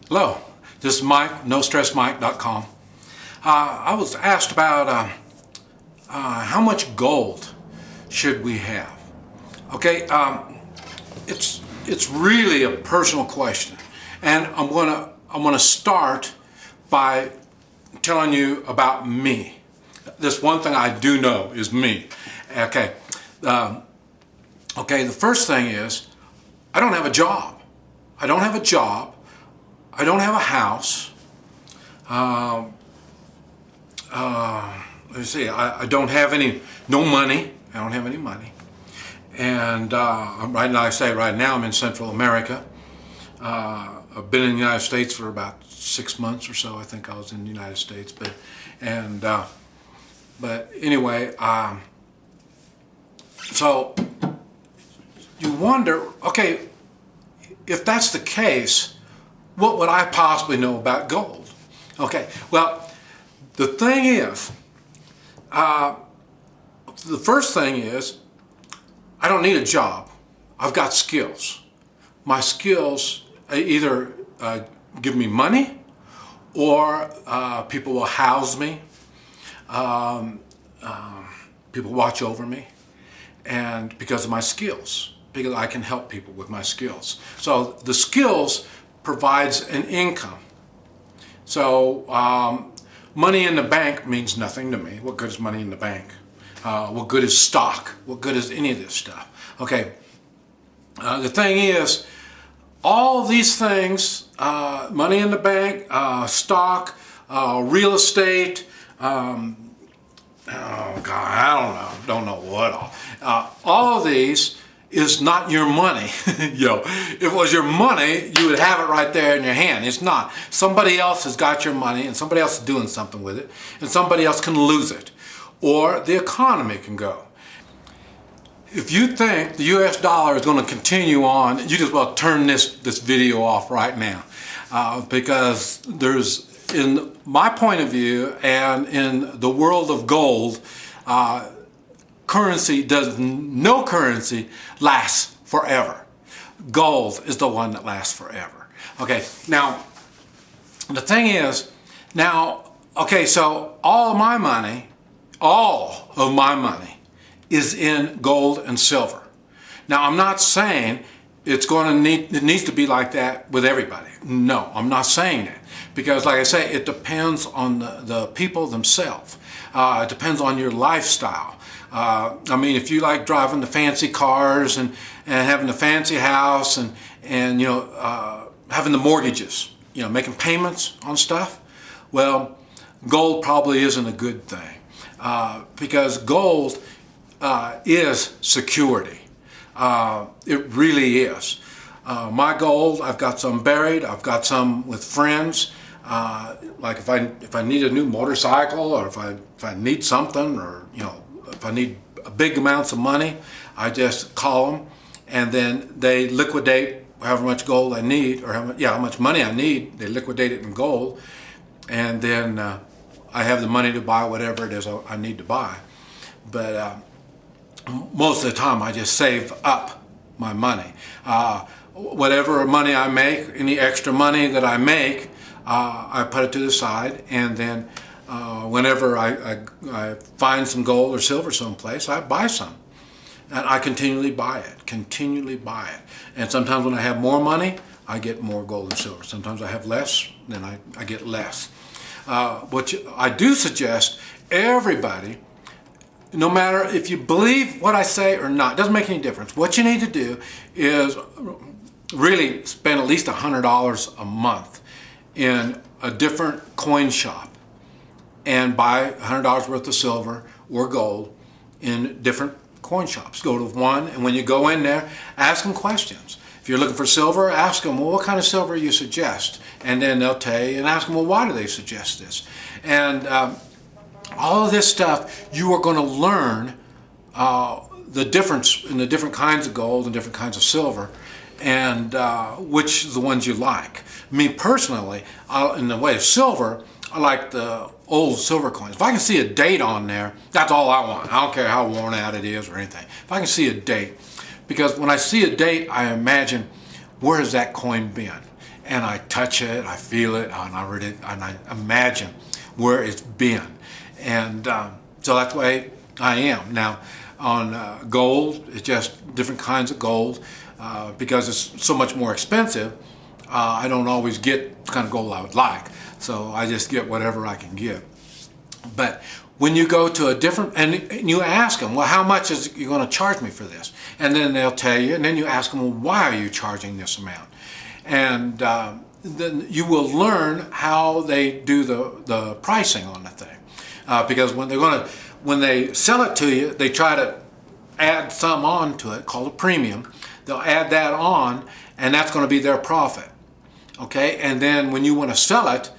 Hello, this is Mike, NoStressMike.com. I was asked about how much gold should we have. Okay, it's really a personal question, and I'm gonna start by telling you about me. This one thing I do know is me. Okay, the first thing is I don't have a job. I don't have a job. I don't have a house. Let's see. I don't have no money. I don't have any money. And right now I'm in Central America. I've been in the United States for about 6 months or so. I think I was in the United States, but anyway. So you wonder, okay, if that's the case, what would I possibly know about gold? Okay, well, the thing is, the first thing is, I don't need a job. I've got skills. My skills either give me money, or people will house me. People watch over me, and because of my skills, because I can help people with my skills. So the skills provides an income. So money in the bank means nothing to me. What good is money in the bank? What good is stock? What good is any of this stuff? Okay, the thing is, all these things, money in the bank, stock, real estate, oh God, I don't know what all of these is not your money. Yo, if it was your money, you would have it right there in your hand. It's not. Somebody else has got your money, and somebody else is doing something with it, and somebody else can lose it, or the economy can go. If you think the US dollar is going to continue on, you just well turn this video off right now, because there's, in my point of view and in the world of gold, no currency lasts forever. Gold is the one that lasts forever. Okay, now, the thing is, so all of my money is in gold and silver. Now, I'm not saying it needs to be like that with everybody. No, I'm not saying that. Because like I say, it depends on the people themselves. It depends on your lifestyle. I mean, if you like driving the fancy cars and having the fancy house and having the mortgages, making payments on stuff, well, gold probably isn't a good thing, because gold is security. It really is. My gold, I've got some buried. I've got some with friends. Like if I need a new motorcycle, or if I need something, or if I need big amounts of money, I just call them, and then they liquidate however much gold I need, or how much money I need. They liquidate it in gold, and then I have the money to buy whatever it is I need to buy. But most of the time, I just save up my money. Whatever money I make, any extra money that I make, I put it to the side, and then whenever I find some gold or silver someplace, I buy some. And I continually buy it. And sometimes when I have more money, I get more gold and silver. Sometimes I have less, then I get less. I do suggest everybody, no matter if you believe what I say or not, it doesn't make any difference. What you need to do is really spend at least $100 a month in a different coin shop and buy $100 worth of silver or gold in different coin shops. Go to one, and when you go in there, ask them questions. If you're looking for silver, ask them, well, what kind of silver you suggest? And then they'll tell you, and ask them, well, why do they suggest this? And all of this stuff, you are going to learn the difference in the different kinds of gold and different kinds of silver, and which are the ones you like. Me personally, in the way of silver, I like the old silver coins. If I can see a date on there, that's all I want. I don't care how worn out it is or anything. If I can see a date, because when I see a date, I imagine, where has that coin been? and I touch it, I feel it, and I imagine where it's been. And so that's the way I am. Now, on gold, it's just different kinds of gold. Because it's so much more expensive, I don't always get the kind of gold I would like. So I just get whatever I can get. But when you go to a different, and you ask them, well, how much is you going to charge me for this? And then they'll tell you, and then you ask them, well, why are you charging this amount? And then you will learn how they do the pricing on the thing. Because when they sell it to you, they try to add some on to it called a premium. They'll add that on, and that's going to be their profit. Okay, and then when you want to sell it,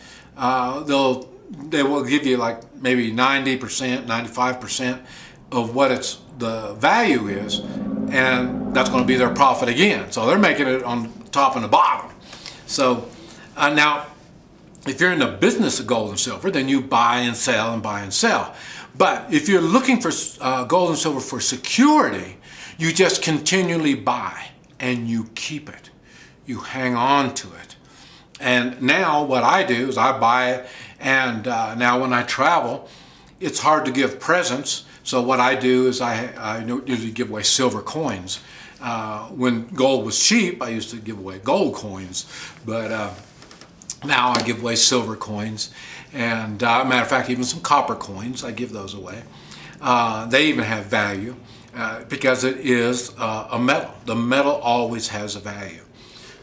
they will give you like maybe 90%, 95% of what the value is, and that's going to be their profit again. So they're making it on top and the bottom. So now, if you're in the business of gold and silver, then you buy and sell and buy and sell. But if you're looking for gold and silver for security, you just continually buy and you keep it. You hang on to it. And now what I do is I buy it, and now when I travel, it's hard to give presents. So what I do is I usually give away silver coins. When gold was cheap, I used to give away gold coins, but now I give away silver coins. And matter of fact, even some copper coins, I give those away. They even have value because it is a metal. The metal always has a value.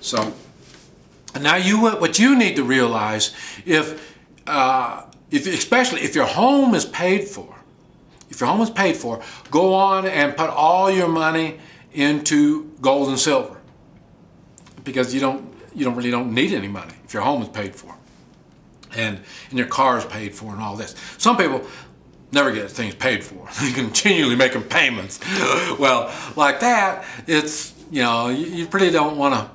So now what you need to realize, especially if your home is paid for, go on and put all your money into gold and silver, because you really don't need any money if your home is paid for, and your car is paid for, and all this. Some people never get things paid for. They continually making payments. Well, like that, it's you pretty don't want to.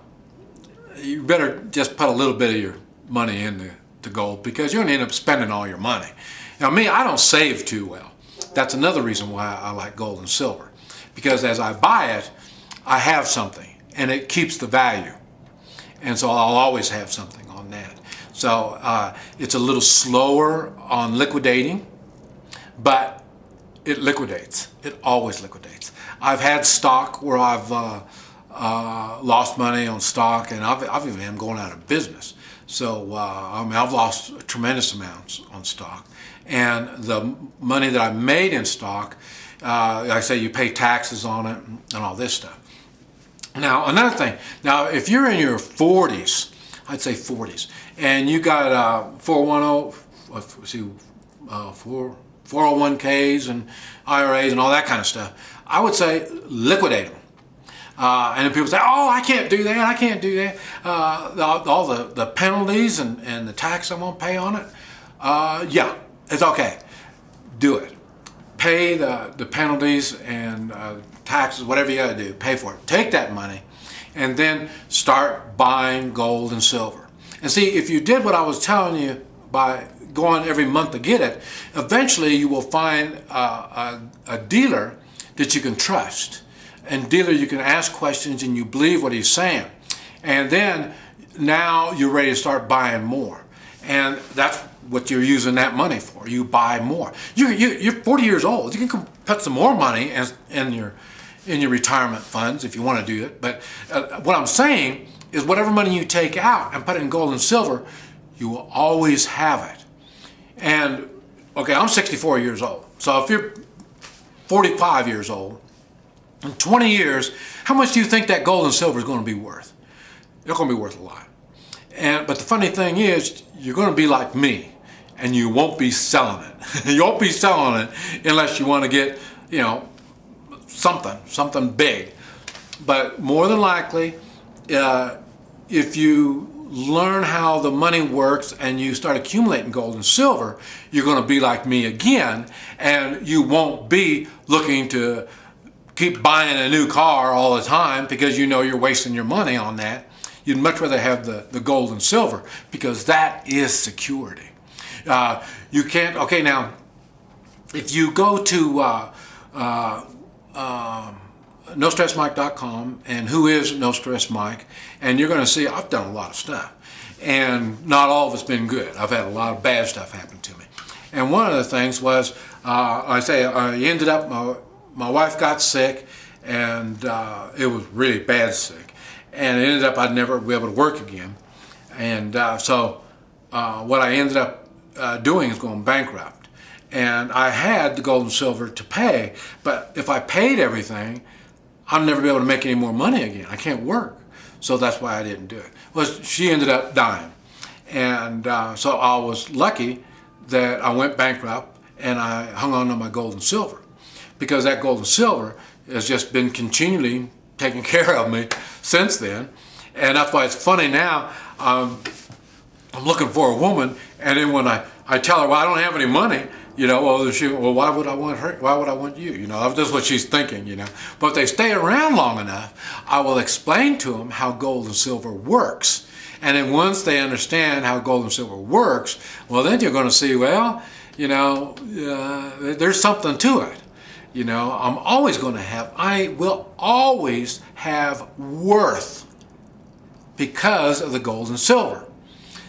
You better just put a little bit of your money into gold, because you're going to end up spending all your money. Now, me, I don't save too well. That's another reason why I like gold and silver, because as I buy it, I have something, and it keeps the value. And so I'll always have something on that. So it's a little slower on liquidating, but it liquidates. It always liquidates. I've had stock where I've lost money on stock, and I've even am going out of business. So I've lost tremendous amounts on stock, and the money that I made in stock, like I say, you pay taxes on it and all this stuff. Now, another thing. Now, if you're in your 40s, I'd say 40s, and you got 401ks and IRAs and all that kind of stuff, I would say liquidate them. And then people say, oh, I can't do that, I can't do that. All the penalties and the tax I'm going to pay on it, yeah, it's okay. Do it. Pay the penalties and taxes, whatever you got to do, pay for it. Take that money and then start buying gold and silver. And see, if you did what I was telling you by going every month to get it, eventually you will find a dealer that you can trust. And dealer, you can ask questions and you believe what he's saying. And then now you're ready to start buying more. And that's what you're using that money for. You buy more. You're 40 years old. You can put some more money in your retirement funds if you want to do it. But what I'm saying is whatever money you take out and put it in gold and silver, you will always have it. And, okay, I'm 64 years old. So if you're 45 years old, in 20 years, how much do you think that gold and silver is going to be worth? It's going to be worth a lot. But the funny thing is, you're going to be like me, and you won't be selling it. You won't be selling it unless you want to get, something big. But more than likely, if you learn how the money works and you start accumulating gold and silver, you're going to be like me again, and you won't be looking to keep buying a new car all the time because you're wasting your money on that. You'd much rather have the gold and silver, because that is security. You can't, okay, now, if you go to NoStressMike.com, and who is NoStressMike, and you're going to see I've done a lot of stuff. and not all of it's been good. I've had a lot of bad stuff happen to me. And one of the things was, I ended up, my wife got sick, and it was really bad sick. And it ended up I'd never be able to work again. And so what I ended up doing is going bankrupt. And I had the gold and silver to pay, but if I paid everything, I'll never be able to make any more money again. I can't work. So that's why I didn't do it. Well, she ended up dying. And so I was lucky that I went bankrupt and I hung on to my gold and silver, because that gold and silver has just been continually taking care of me since then. And that's why it's funny now, I'm looking for a woman, and then when I tell her, well, I don't have any money, you know, well, why would I want her? Why would I want you? You know, that's what she's thinking, you know. But if they stay around long enough, I will explain to them how gold and silver works. And then once they understand how gold and silver works, well, then you're going to see, well, you know, there's something to it. You know, I will always have worth because of the gold and silver.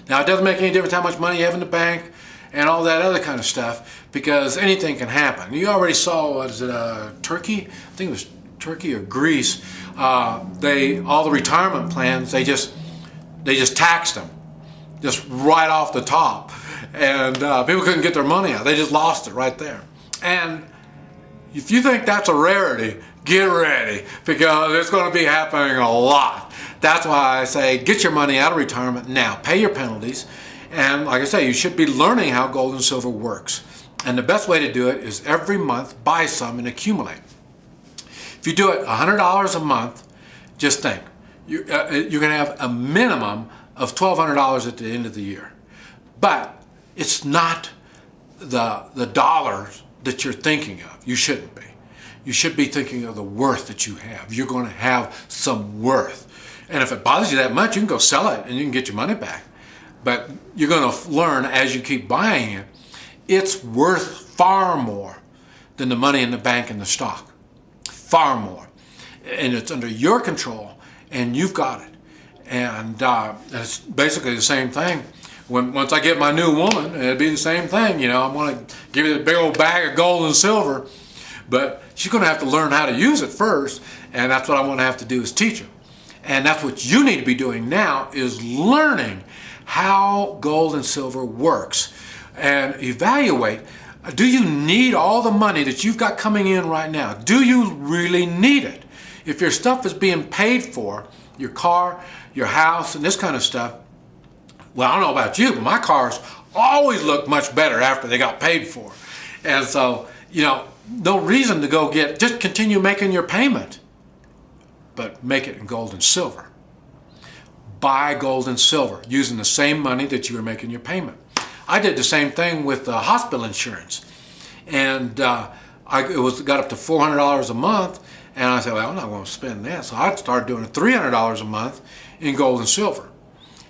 Now, it doesn't make any difference how much money you have in the bank and all that other kind of stuff, because anything can happen. You already saw, what is it, Turkey? I think it was Turkey or Greece. All the retirement plans, they just taxed them, just right off the top. And people couldn't get their money out. They just lost it right there. And if you think that's a rarity, get ready, because it's going to be happening a lot. That's why I say get your money out of retirement now. Pay your penalties. And like I say, you should be learning how gold and silver works. And the best way to do it is every month buy some and accumulate. If you do it $100 a month, just think, you're going to have a minimum of $1,200 at the end of the year. But it's not the dollars that you're thinking of. You shouldn't be. You should be thinking of the worth that you have. You're going to have some worth. And if it bothers you that much, you can go sell it and you can get your money back. But you're going to learn as you keep buying it, it's worth far more than the money in the bank and the stock. Far more. And it's under your control, and you've got it. And it's basically the same thing. Once I get my new woman, it'll be the same thing. You know, I'm going to give you a big old bag of gold and silver, but she's going to have to learn how to use it first, and that's what I'm going to have to do is teach her. And that's what you need to be doing now, is learning how gold and silver works, and evaluate, do you need all the money that you've got coming in right now? Do you really need it? If your stuff is being paid for, your car, your house, and this kind of stuff, well, I don't know about you, but my cars always look much better after they got paid for. And so, you know, no reason to go just continue making your payment, but make it in gold and silver. Buy gold and silver using the same money that you were making your payment. I did the same thing with hospital insurance, and got up to $400 a month, and I said, well, I'm not going to spend that, so I started doing $300 a month in gold and silver.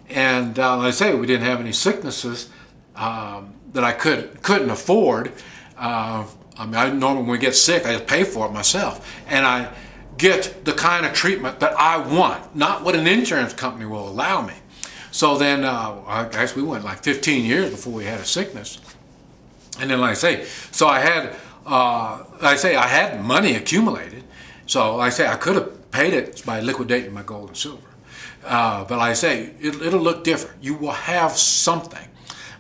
And like I say, we didn't have any sicknesses that I couldn't afford. I normally when we get sick, I just pay for it myself, and I get the kind of treatment that I want, not what an insurance company will allow me. So then, I guess we went like 15 years before we had a sickness. And then, like I say, so I had money accumulated. So like I say, I could have paid it by liquidating my gold and silver. But like I say, it'll look different. You will have something.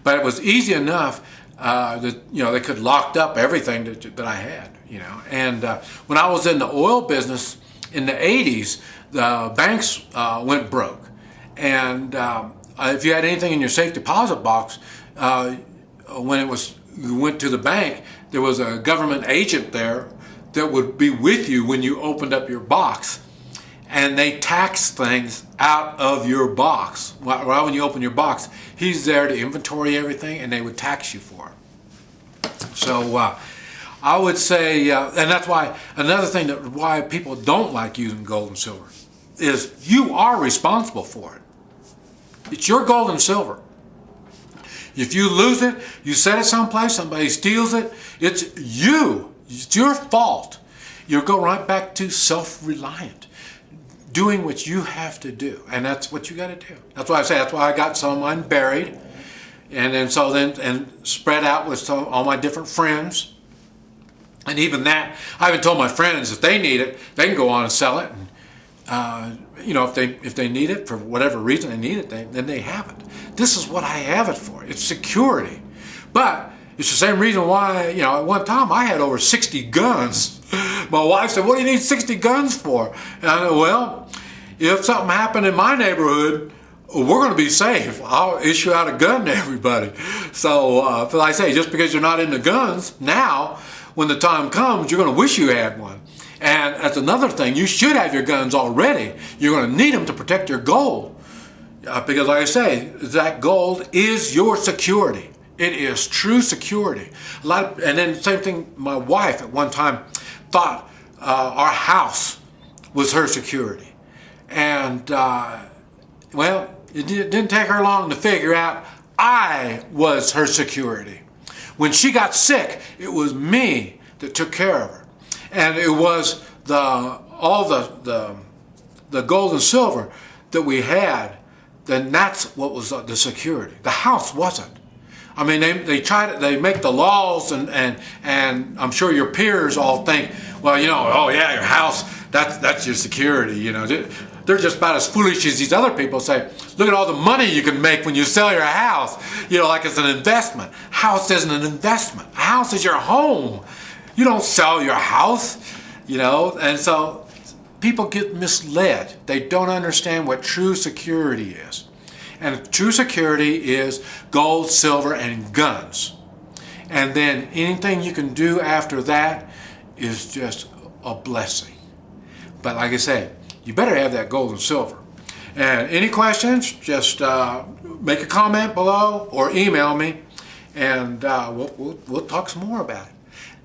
But it was easy enough that, you know, they could locked up everything that I had, you know. And when I was in the oil business in the 80s, the banks went broke. And if you had anything in your safe deposit box, when you went to the bank, there was a government agent there that would be with you when you opened up your box. And they tax things out of your box. Right when you open your box, he's there to inventory everything, and they would tax you for it. So I would say, and that's why another thing why people don't like using gold and silver is you are responsible for it. It's your gold and silver. If you lose it, you set it someplace, somebody steals it, it's you. It's your fault. You go right back to self-reliant. doing what you have to do, and that's what you got to do. That's why I say, that's why I got some of mine buried, and then spread out with all my different friends. And even that, I even told my friends if they need it, they can go on and sell it. And, if they need it for whatever reason they need it, then they have it. This is what I have it for. It's security. But it's the same reason why, at one time I had over 60 guns. My wife said, "What do you need 60 guns for?" And I said, "Well, if something happened in my neighborhood, we're going to be safe. I'll issue out a gun to everybody." So, like I say, just because you're not into guns, now, when the time comes, you're going to wish you had one. And that's another thing. You should have your guns already. You're going to need them to protect your gold. Because like I say, that gold is your security. It is true security. And then same thing, my wife at one time thought our house was her security. And, it didn't take her long to figure out I was her security. When she got sick, it was me that took care of her. And it was all the gold and silver that we had, then that's what was the security. The house wasn't. I mean, they make the laws, and I'm sure your peers all think, well, oh yeah, your house, that's your security, They're just about as foolish as these other people say, look at all the money you can make when you sell your house, like it's an investment. House isn't an investment. A house is your home. You don't sell your house, and so people get misled. They don't understand what true security is. And true security is gold, silver, and guns. And then anything you can do after that is just a blessing. But like I say, you better have that gold and silver. And any questions, just make a comment below or email me, and we'll talk some more about it.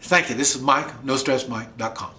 Thank you. This is Mike, NoStressMike.com.